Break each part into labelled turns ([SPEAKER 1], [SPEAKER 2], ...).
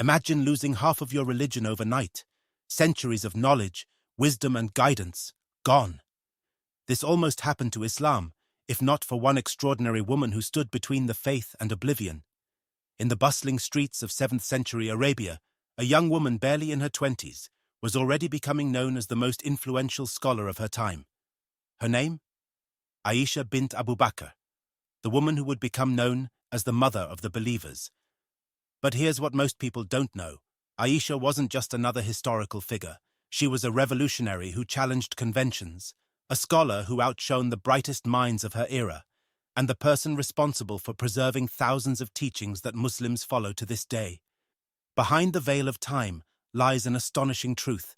[SPEAKER 1] Imagine losing half of your religion overnight. Centuries of knowledge, wisdom and guidance, gone. This almost happened to Islam, if not for one extraordinary woman who stood between the faith and oblivion. In the bustling streets of 7th century Arabia, a young woman barely in her 20s was already becoming known as the most influential scholar of her time. Her name? Aisha bint Abu Bakr, the woman who would become known as the mother of the believers. But here's what most people don't know. Aisha wasn't just another historical figure. She was a revolutionary who challenged conventions, a scholar who outshone the brightest minds of her era, and the person responsible for preserving thousands of teachings that Muslims follow to this day. Behind the veil of time lies an astonishing truth.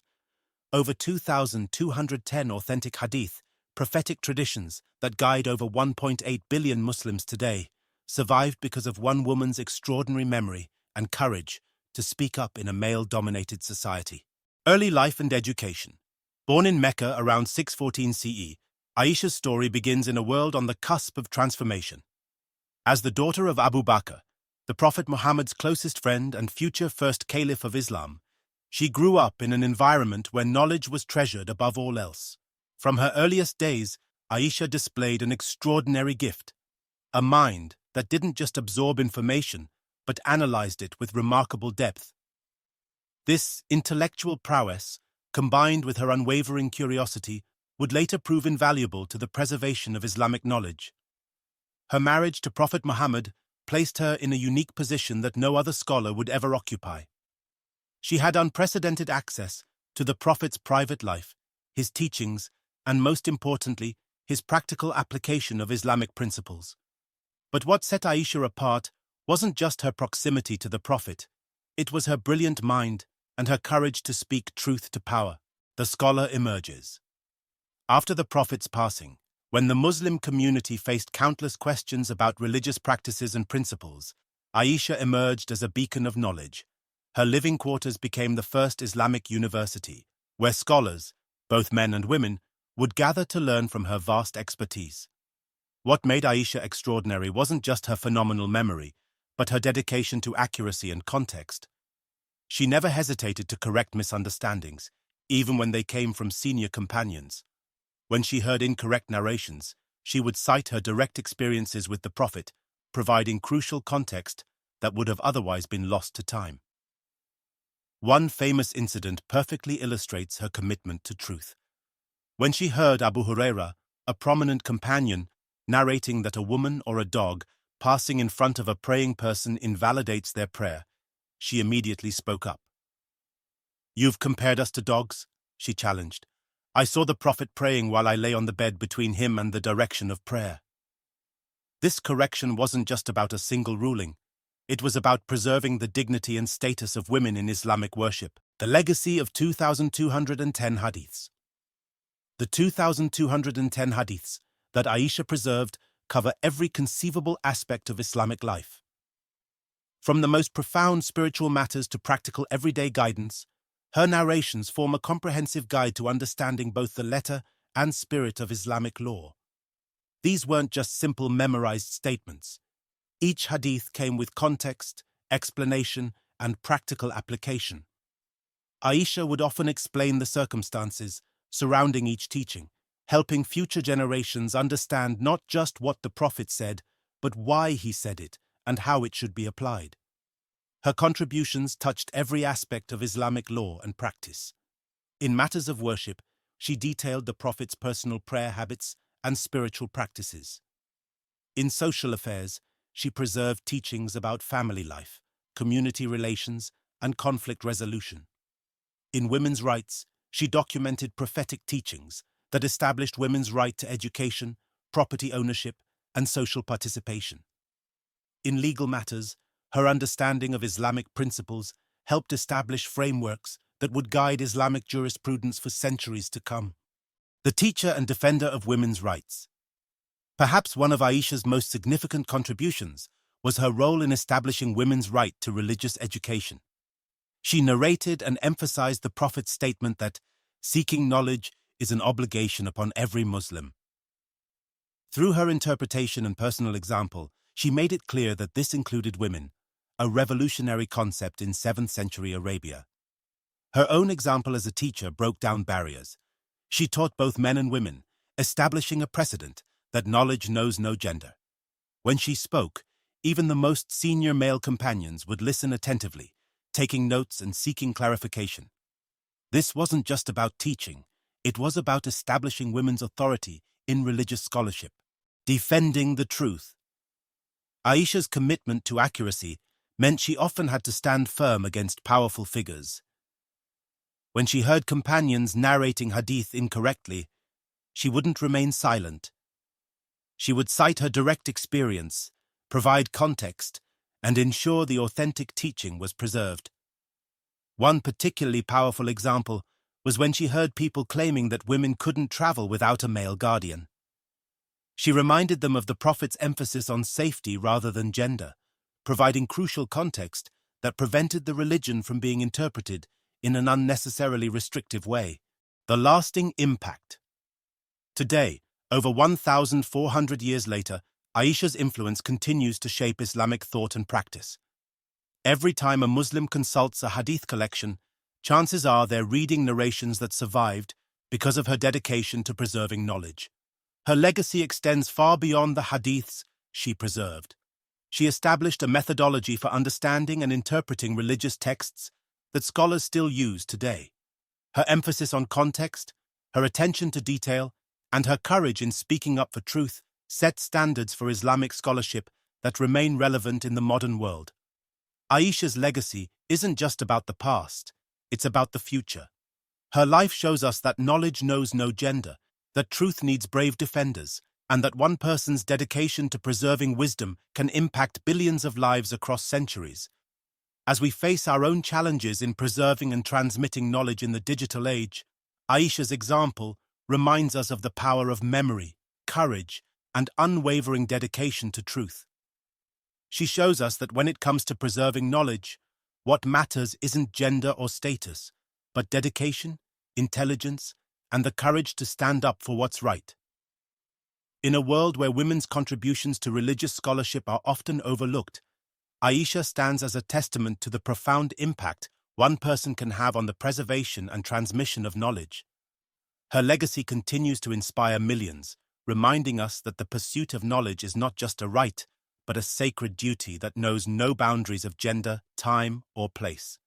[SPEAKER 1] Over 2,210 authentic hadith, prophetic traditions that guide over 1.8 billion Muslims today, survived because of one woman's extraordinary memory and courage to speak up in a male-dominated society. Early life and education. Born in Mecca around 614 CE, Aisha's story begins in a world on the cusp of transformation. As the daughter of Abu Bakr, the Prophet Muhammad's closest friend and future first caliph of Islam, she grew up in an environment where knowledge was treasured above all else. From her earliest days, Aisha displayed an extraordinary gift, a mind that didn't just absorb information, but analyzed it with remarkable depth. This intellectual prowess, combined with her unwavering curiosity, would later prove invaluable to the preservation of Islamic knowledge. Her marriage to Prophet Muhammad placed her in a unique position that no other scholar would ever occupy. She had unprecedented access to the Prophet's private life, his teachings, and most importantly, his practical application of Islamic principles. But what set Aisha apart wasn't just her proximity to the Prophet, it was her brilliant mind and her courage to speak truth to power. The scholar emerges. After the Prophet's passing, when the Muslim community faced countless questions about religious practices and principles, Aisha emerged as a beacon of knowledge. Her living quarters became the first Islamic university, where scholars, both men and women, would gather to learn from her vast expertise. What made Aisha extraordinary wasn't just her phenomenal memory, but her dedication to accuracy and context. She never hesitated to correct misunderstandings, even when they came from senior companions. When she heard incorrect narrations, she would cite her direct experiences with the Prophet, providing crucial context that would have otherwise been lost to time. One famous incident perfectly illustrates her commitment to truth. When she heard Abu Huraira, a prominent companion, narrating that a woman or a dog passing in front of a praying person invalidates their prayer, she immediately spoke up. "You've compared us to dogs?" she challenged. "I saw the Prophet praying while I lay on the bed between him and the direction of prayer." This correction wasn't just about a single ruling. It was about preserving the dignity and status of women in Islamic worship. The legacy of 2,210 hadiths. The 2,210 hadiths that Aisha preserved cover every conceivable aspect of Islamic life. From the most profound spiritual matters to practical everyday guidance, her narrations form a comprehensive guide to understanding both the letter and spirit of Islamic law. These weren't just simple memorized statements. Each hadith came with context, explanation, and practical application. Aisha would often explain the circumstances surrounding each teaching, helping future generations understand not just what the Prophet said, but why he said it and how it should be applied. Her contributions touched every aspect of Islamic law and practice. In matters of worship, she detailed the Prophet's personal prayer habits and spiritual practices. In social affairs, she preserved teachings about family life, community relations, and conflict resolution. In women's rights, she documented prophetic teachings that established women's right to education, property ownership, and social participation. In legal matters, her understanding of Islamic principles helped establish frameworks that would guide Islamic jurisprudence for centuries to come. The teacher and defender of women's rights. Perhaps one of Aisha's most significant contributions was her role in establishing women's right to religious education. She narrated and emphasized the Prophet's statement that seeking knowledge is an obligation upon every Muslim. Through her interpretation and personal example, she made it clear that this included women, a revolutionary concept in 7th century Arabia. Her own example as a teacher broke down barriers. She taught both men and women, establishing a precedent that knowledge knows no gender. When she spoke, even the most senior male companions would listen attentively, taking notes and seeking clarification. This wasn't just about teaching, it was about establishing women's authority in religious scholarship, defending the truth. Aisha's commitment to accuracy meant she often had to stand firm against powerful figures. When she heard companions narrating Hadith incorrectly, she wouldn't remain silent. She would cite her direct experience, provide context, and ensure the authentic teaching was preserved. One particularly powerful example was when she heard people claiming that women couldn't travel without a male guardian. She reminded them of the Prophet's emphasis on safety rather than gender, providing crucial context that prevented the religion from being interpreted in an unnecessarily restrictive way. The lasting impact. Today, over 1,400 years later, Aisha's influence continues to shape Islamic thought and practice. Every time a Muslim consults a Hadith collection, chances are they're reading narrations that survived because of her dedication to preserving knowledge. Her legacy extends far beyond the Hadiths she preserved. She established a methodology for understanding and interpreting religious texts that scholars still use today. Her emphasis on context, her attention to detail, and her courage in speaking up for truth set standards for Islamic scholarship that remain relevant in the modern world. Aisha's legacy isn't just about the past, it's about the future. Her life shows us that knowledge knows no gender, that truth needs brave defenders, and that one person's dedication to preserving wisdom can impact billions of lives across centuries. As we face our own challenges in preserving and transmitting knowledge in the digital age, Aisha's example reminds us of the power of memory, courage, and unwavering dedication to truth. She shows us that when it comes to preserving knowledge, what matters isn't gender or status, but dedication, intelligence, and the courage to stand up for what's right. In a world where women's contributions to religious scholarship are often overlooked, Aisha stands as a testament to the profound impact one person can have on the preservation and transmission of knowledge. Her legacy continues to inspire millions, reminding us that the pursuit of knowledge is not just a right, but a sacred duty that knows no boundaries of gender, time, or place.